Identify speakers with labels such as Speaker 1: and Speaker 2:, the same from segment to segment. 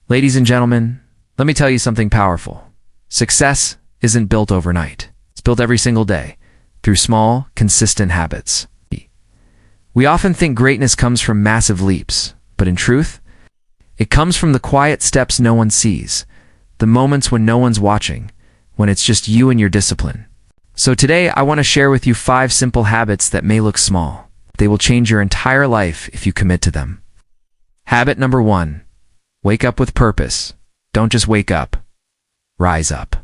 Speaker 1: Ladies and gentlemen, let me tell you something powerful. Success isn't built overnight. It's built every single day, through small, consistent habits. We often think greatness comes from massive leaps, but in truth, it comes from the quiet steps no one sees, the moments when no one's watching, when it's just you and your discipline. So today, I want to share with you 5 simple habits that may look small. They will change your entire life if you commit to them. Habit number 1. Wake up with purpose. Don't just wake up. Rise up.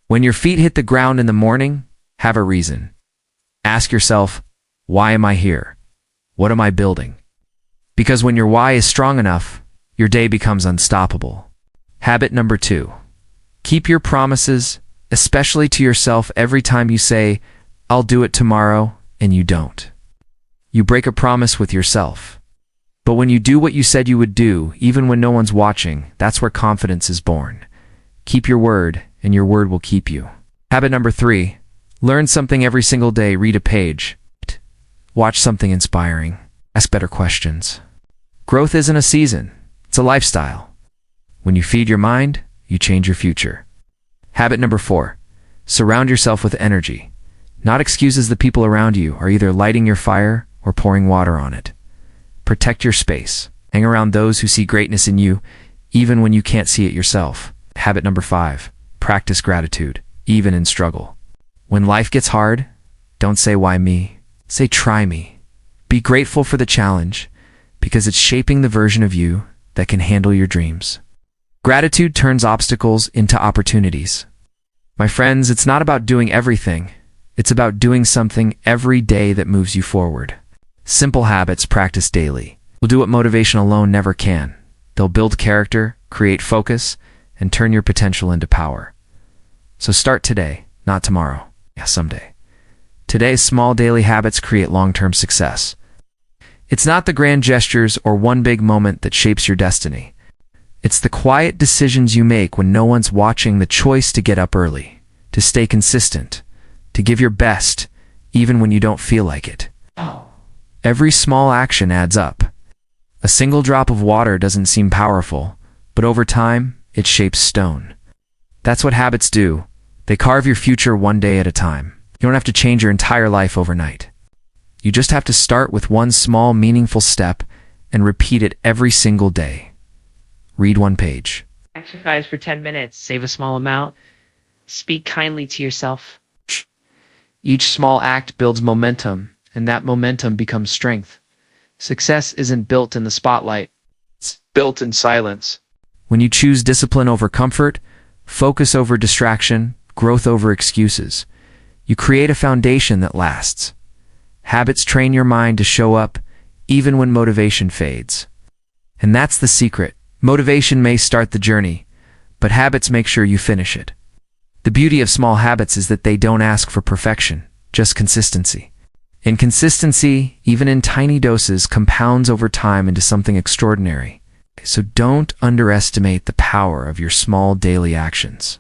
Speaker 1: When your feet hit the ground in the morning, have a reason. Ask yourself, why am I here? What am I building? Because when your why is strong enough, your day becomes unstoppable. Habit number 2. Keep your promises, especially to yourself. Every time you say, I'll do it tomorrow, and you don't. You break a promise with yourself. But when you do what you said you would do, even when no one's watching, that's where confidence is born. Keep your word, and your word will keep you. Habit number 3. Learn something every single day. Read a page. Watch something inspiring. Ask better questions. Growth isn't a season. It's a lifestyle. When you feed your mind, you change your future. Habit number 4. Surround yourself with energy. Not excuses. The people around you are either lighting your fire or pouring water on it. Protect your space. Hang around those who see greatness in you, even when you can't see it yourself. Habit number 5. Practice gratitude, even in struggle. When life gets hard, don't say why me. Say try me. Be grateful for the challenge, because it's shaping the version of you that can handle your dreams. Gratitude turns obstacles into opportunities. My friends, it's not about doing everything. It's about doing something every day that moves you forward. Simple habits practiced daily will do what motivation alone never can. They'll build character, create focus, and turn your potential into power. So start today, not tomorrow. Yeah, someday. Today's small daily habits create long-term success. It's not the grand gestures or one big moment that shapes your destiny. It's the quiet decisions you make when no one's watching, the choice to get up early, to stay consistent, to give your best, even when you don't feel like it. Every small action adds up. A single drop of water doesn't seem powerful, but over time, it shapes stone. That's what habits do. They carve your future one day at a time. You don't have to change your entire life overnight. You just have to start with one small, meaningful step and repeat it every single day. Read one page.
Speaker 2: Exercise for 10 minutes. Save a small amount. Speak kindly to yourself.
Speaker 1: Each small act builds momentum, and that momentum becomes strength. Success isn't built in the spotlight. It's built in silence. When you choose discipline over comfort, focus over distraction, growth over excuses, you create a foundation that lasts. Habits train your mind to show up even when motivation fades. And that's the secret. Motivation may start the journey, but habits make sure you finish it. The beauty of small habits is that they don't ask for perfection, just consistency. And consistency, even in tiny doses, compounds over time into something extraordinary. So don't underestimate the power of your small daily actions.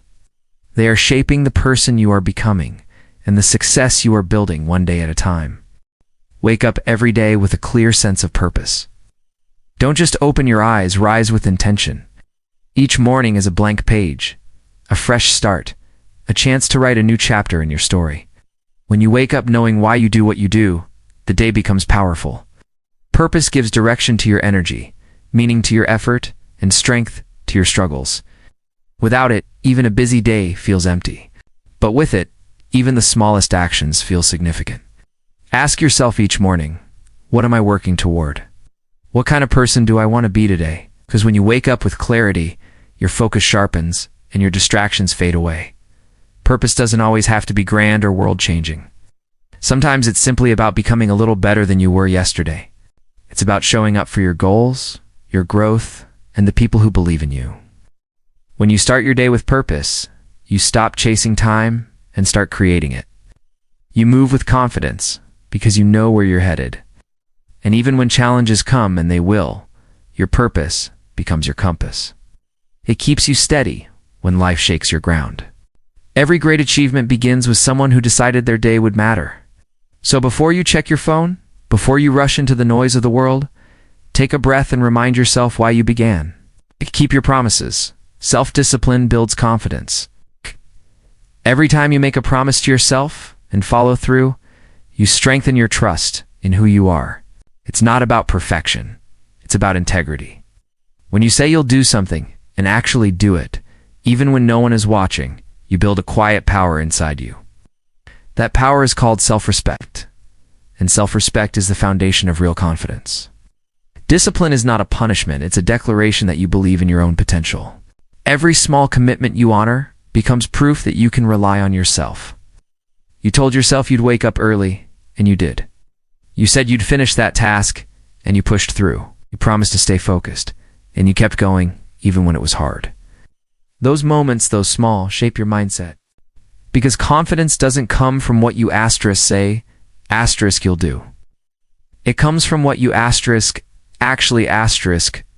Speaker 1: They are shaping the person you are becoming and the success you are building one day at a time. Wake up every day with a clear sense of purpose. Don't just open your eyes, rise with intention. Each morning is a blank page, a fresh start, a chance to write a new chapter in your story. When you wake up knowing why you do what you do, the day becomes powerful. Purpose gives direction to your energy, meaning to your effort, and strength to your struggles. Without it, even a busy day feels empty. But with it, even the smallest actions feel significant. Ask yourself each morning, what am I working toward? What kind of person do I want to be today? Because when you wake up with clarity, your focus sharpens and your distractions fade away. Purpose doesn't always have to be grand or world-changing. Sometimes it's simply about becoming a little better than you were yesterday. It's about showing up for your goals, your growth, and the people who believe in you. When you start your day with purpose, you stop chasing time and start creating it. You move with confidence because you know where you're headed. And even when challenges come, and they will, your purpose becomes your compass. It keeps you steady when life shakes your ground. Every great achievement begins with someone who decided their day would matter. So before you check your phone, before you rush into the noise of the world, take a breath and remind yourself why you began. Keep your promises. Self-discipline builds confidence. Every time you make a promise to yourself and follow through, you strengthen your trust in who you are. It's not about perfection. It's about integrity. When you say you'll do something and actually do it, even when no one is watching, you build a quiet power inside you. That power is called self-respect, and self-respect is the foundation of real confidence. Discipline is not a punishment, it's a declaration that you believe in your own potential. Every small commitment you honor becomes proof that you can rely on yourself. You told yourself you'd wake up early, and you did. You said you'd finish that task, and you pushed through. You promised to stay focused, and you kept going even when it was hard. Those moments, though small, shape your mindset. Because confidence doesn't come from what you say, you'll do. It comes from what you actually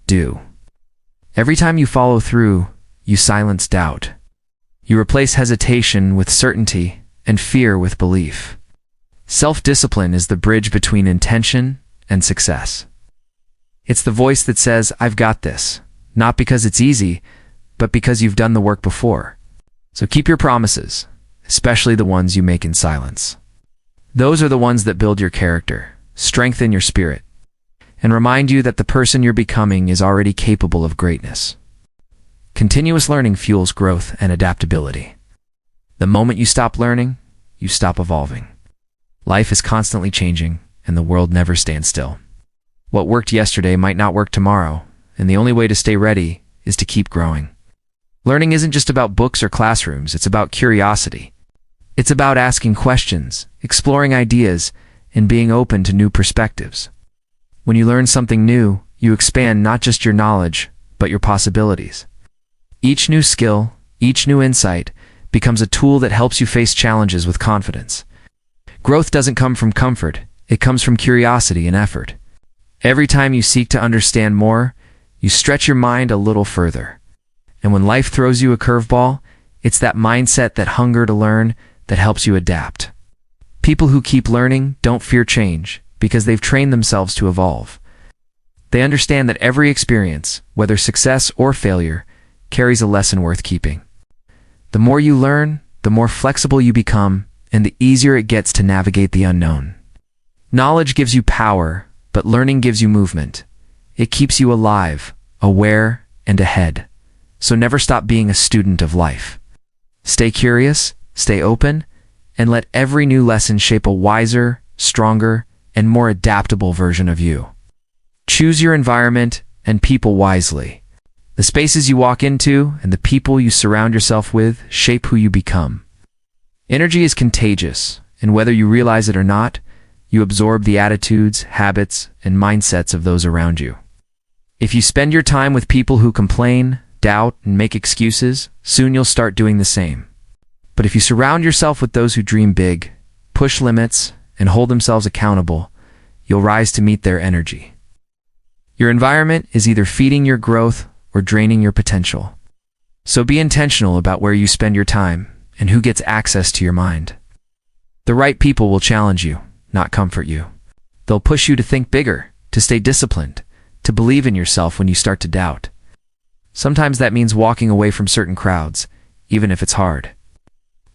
Speaker 1: do. Every time you follow through, you silence doubt. You replace hesitation with certainty and fear with belief. Self-discipline is the bridge between intention and success. It's the voice that says, "I've got this," not because it's easy, but because you've done the work before. So keep your promises, especially the ones you make in silence. Those are the ones that build your character, strengthen your spirit, and remind you that the person you're becoming is already capable of greatness. Continuous learning fuels growth and adaptability. The moment you stop learning, you stop evolving. Life is constantly changing, and the world never stands still. What worked yesterday might not work tomorrow, and the only way to stay ready is to keep growing. Learning isn't just about books or classrooms, it's about curiosity. It's about asking questions, exploring ideas, and being open to new perspectives. When you learn something new, you expand not just your knowledge, but your possibilities. Each new skill, each new insight, becomes a tool that helps you face challenges with confidence. Growth doesn't come from comfort, it comes from curiosity and effort. Every time you seek to understand more, you stretch your mind a little further. And when life throws you a curveball, it's that mindset, that hunger to learn, that helps you adapt. People who keep learning don't fear change because they've trained themselves to evolve. They understand that every experience, whether success or failure, carries a lesson worth keeping. The more you learn, the more flexible you become, and the easier it gets to navigate the unknown. Knowledge gives you power, but learning gives you movement. It keeps you alive, aware, and ahead. So never stop being a student of life. Stay curious, stay open, and let every new lesson shape a wiser, stronger, and more adaptable version of you. Choose your environment and people wisely. The spaces you walk into and the people you surround yourself with shape who you become. Energy is contagious, and whether you realize it or not, you absorb the attitudes, habits, and mindsets of those around you. If you spend your time with people who complain, doubt, and make excuses, soon you'll start doing the same. But if you surround yourself with those who dream big, push limits, and hold themselves accountable, you'll rise to meet their energy. Your environment is either feeding your growth or draining your potential. So be intentional about where you spend your time and who gets access to your mind. The right people will challenge you, not comfort you. They'll push you to think bigger, to stay disciplined, to believe in yourself when you start to doubt. Sometimes that means walking away from certain crowds, even if it's hard.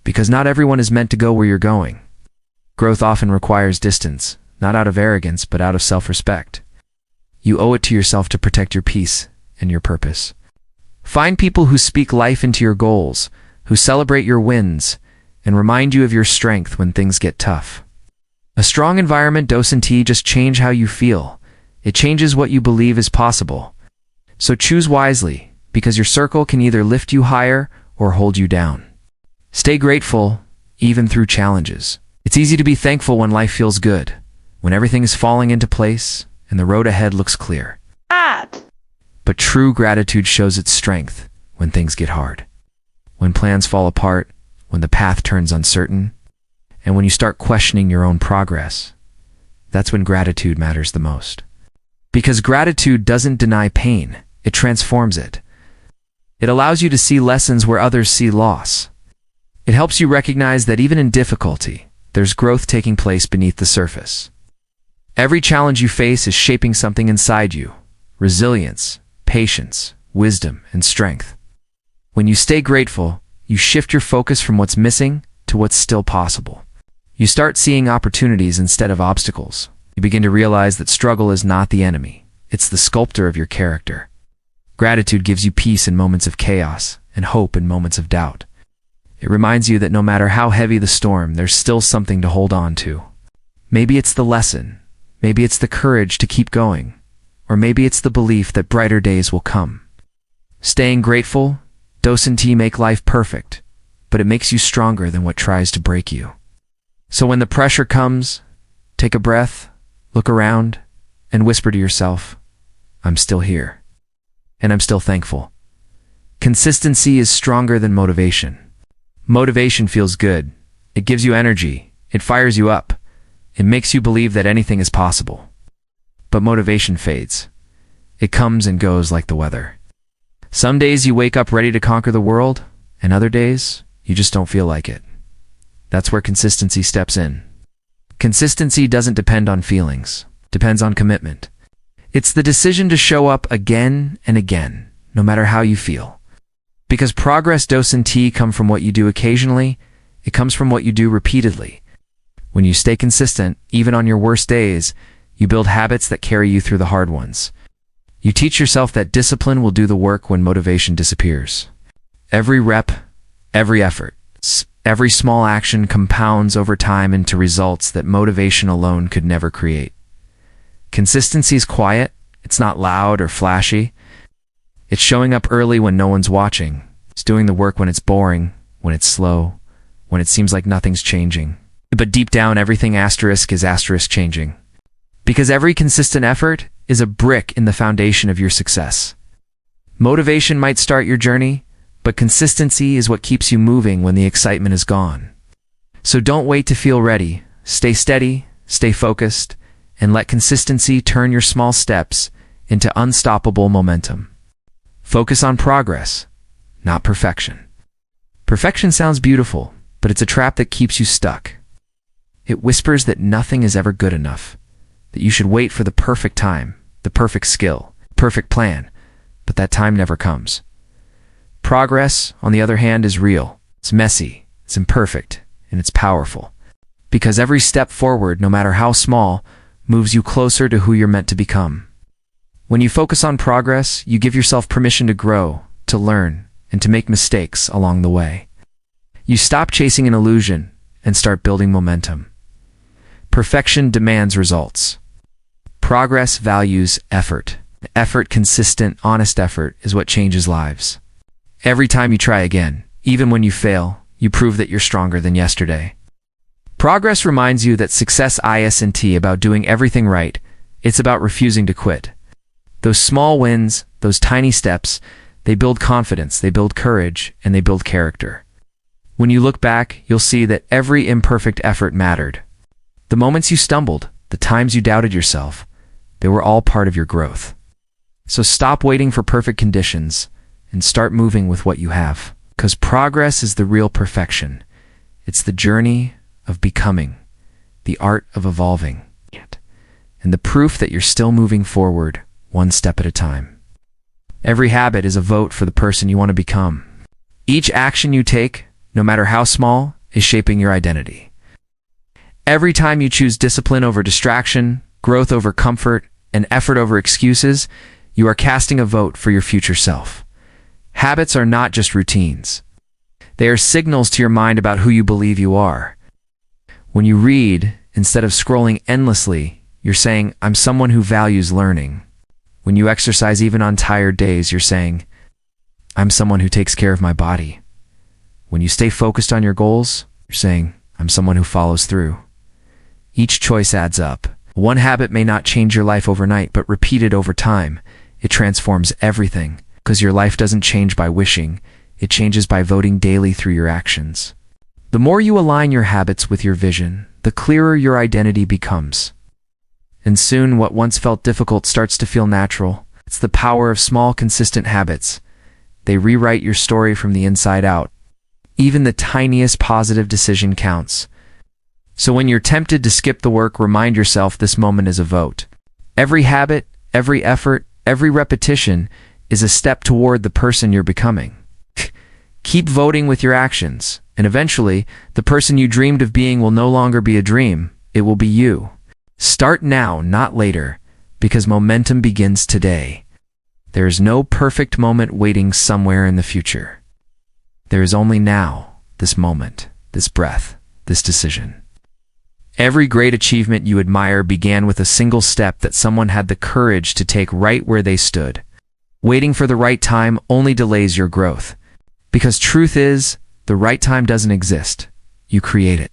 Speaker 1: Because not everyone is meant to go where you're going. Growth often requires distance, not out of arrogance, but out of self-respect. You owe it to yourself to protect your peace and your purpose. Find people who speak life into your goals, who celebrate your wins, and remind you of your strength when things get tough. A strong environment doesn't just change how you feel. It changes what you believe is possible. So choose wisely, because your circle can either lift you higher or hold you down. Stay grateful, even through challenges. It's easy to be thankful when life feels good, when everything is falling into place and the road ahead looks clear. But true gratitude shows its strength when things get hard. When plans fall apart, when the path turns uncertain, and when you start questioning your own progress, that's when gratitude matters the most. Because gratitude doesn't deny pain, it transforms it. It allows you to see lessons where others see loss. It helps you recognize that even in difficulty, there's growth taking place beneath the surface. Every challenge you face is shaping something inside you: resilience, patience, wisdom, and strength. When you stay grateful, you shift your focus from what's missing to what's still possible. You start seeing opportunities instead of obstacles. You begin to realize that struggle is not the enemy. It's the sculptor of your character. Gratitude gives you peace in moments of chaos and hope in moments of doubt. It reminds you that no matter how heavy the storm, there's still something to hold on to. Maybe it's the lesson. Maybe it's the courage to keep going. Or maybe it's the belief that brighter days will come. Staying grateful doesn't make life perfect, but it makes you stronger than what tries to break you. So when the pressure comes, take a breath, look around, and whisper to yourself, I'm still here. And I'm still thankful. Consistency is stronger than motivation. Motivation feels good. It gives you energy. It fires you up. It makes you believe that anything is possible. But motivation fades. It comes and goes like the weather. Some days you wake up ready to conquer the world, and other days you just don't feel like it. That's where consistency steps in. Consistency doesn't depend on feelings. It depends on commitment. It's the decision to show up again and again, no matter how you feel. Because progress doesn't come from what you do occasionally, it comes from what you do repeatedly. When you stay consistent, even on your worst days, you build habits that carry you through the hard ones. You teach yourself that discipline will do the work when motivation disappears. Every rep, every effort, every small action compounds over time into results that motivation alone could never create. Consistency is quiet. It's not loud or flashy. It's showing up early when no one's watching. It's doing the work when it's boring, when it's slow, when it seems like nothing's changing. But deep down, everything is changing. Because every consistent effort is a brick in the foundation of your success. Motivation might start your journey, but consistency is what keeps you moving when the excitement is gone. So don't wait to feel ready. Stay steady, stay focused, and let consistency turn your small steps into unstoppable momentum. Focus on progress, not perfection. Perfection sounds beautiful, but it's a trap that keeps you stuck. It whispers that nothing is ever good enough, that you should wait for the perfect time, the perfect skill, perfect plan, but that time never comes. Progress, on the other hand, is real. It's messy, it's imperfect, and it's powerful. Because every step forward, no matter how small, moves you closer to who you're meant to become. When you focus on progress, you give yourself permission to grow, to learn, and to make mistakes along the way. You stop chasing an illusion and start building momentum. Perfection demands results. Progress values effort. Consistent, honest effort is what changes lives. Every time you try again, even when you fail, you prove that you're stronger than yesterday. Progress reminds you that success isn't about doing everything right. It's about refusing to quit. Those small wins, those tiny steps, they build confidence, they build courage, and they build character. When you look back, you'll see that every imperfect effort mattered. The moments you stumbled, the times you doubted yourself, they were all part of your growth. So stop waiting for perfect conditions and start moving with what you have. Because progress is the real perfection. It's the journey of becoming, the art of evolving, and the proof that you're still moving forward one step at a time. Every habit is a vote for the person you want to become. Each action you take, no matter how small, is shaping your identity. Every time you choose discipline over distraction, growth over comfort, and effort over excuses, you are casting a vote for your future self. Habits are not just routines. They are signals to your mind about who you believe you are. When you read, instead of scrolling endlessly, you're saying, I'm someone who values learning. When you exercise even on tired days, you're saying, I'm someone who takes care of my body. When you stay focused on your goals, you're saying, I'm someone who follows through. Each choice adds up. One habit may not change your life overnight, but repeated over time, it transforms everything. Because your life doesn't change by wishing, it changes by voting daily through your actions. The more you align your habits with your vision, the clearer your identity becomes. And soon what once felt difficult starts to feel natural. It's the power of small, consistent habits. They rewrite your story from the inside out. Even the tiniest positive decision counts. So when you're tempted to skip the work, remind yourself this moment is a vote. Every habit, every effort, every repetition is a step toward the person you're becoming. Keep voting with your actions, and eventually, the person you dreamed of being will no longer be a dream, it will be you. Start now, not later, because momentum begins today. There is no perfect moment waiting somewhere in the future. There is only now, this moment, this breath, this decision. Every great achievement you admire began with a single step that someone had the courage to take right where they stood. Waiting for the right time only delays your growth. Because truth is, the right time doesn't exist. You create it.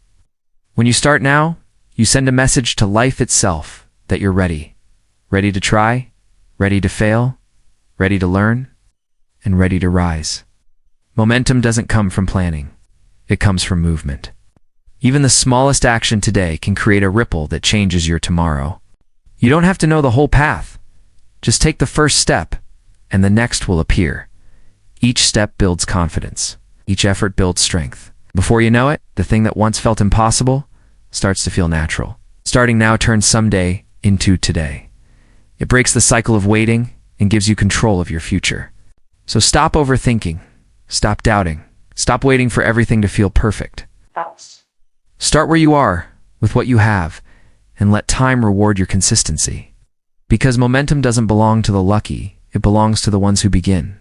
Speaker 1: When you start now, you send a message to life itself that you're ready. Ready to try, ready to fail, ready to learn, and ready to rise. Momentum doesn't come from planning. It comes from movement. Even the smallest action today can create a ripple that changes your tomorrow. You don't have to know the whole path. Just take the first step, and the next will appear. Each step builds confidence. Each effort builds strength. Before you know it, the thing that once felt impossible starts to feel natural. Starting now turns someday into today. It breaks the cycle of waiting and gives you control of your future. So stop overthinking. Stop doubting. Stop waiting for everything to feel perfect. Start where you are, with what you have, and let time reward your consistency. Because momentum doesn't belong to the lucky, it belongs to the ones who begin.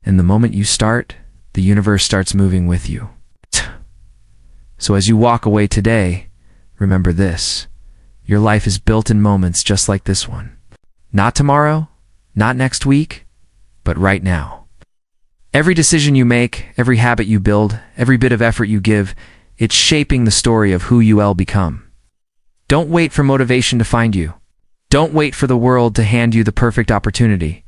Speaker 1: And the moment you start, the universe starts moving with you. So as you walk away today, remember this. Your life is built in moments just like this one. Not tomorrow, not next week, but right now. Every decision you make, every habit you build, every bit of effort you give, it's shaping the story of who you'll become. Don't wait for motivation to find you. Don't wait for the world to hand you the perfect opportunity.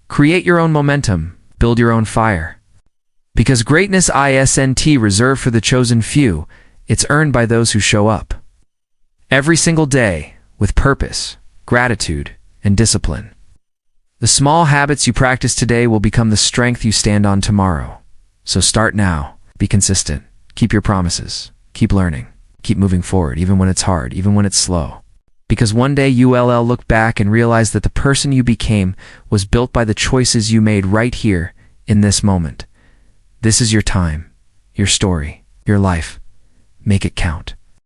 Speaker 1: Create your own momentum. Build your own fire. Because greatness isn't reserved for the chosen few, it's earned by those who show up. Every single day, with purpose, gratitude, and discipline. The small habits you practice today will become the strength you stand on tomorrow. So start now. Be consistent. Keep your promises. Keep learning. Keep moving forward, even when it's hard, even when it's slow. Because one day you'll look back and realize that the person you became was built by the choices you made right here, in this moment. This is your time, your story, your life. Make it count.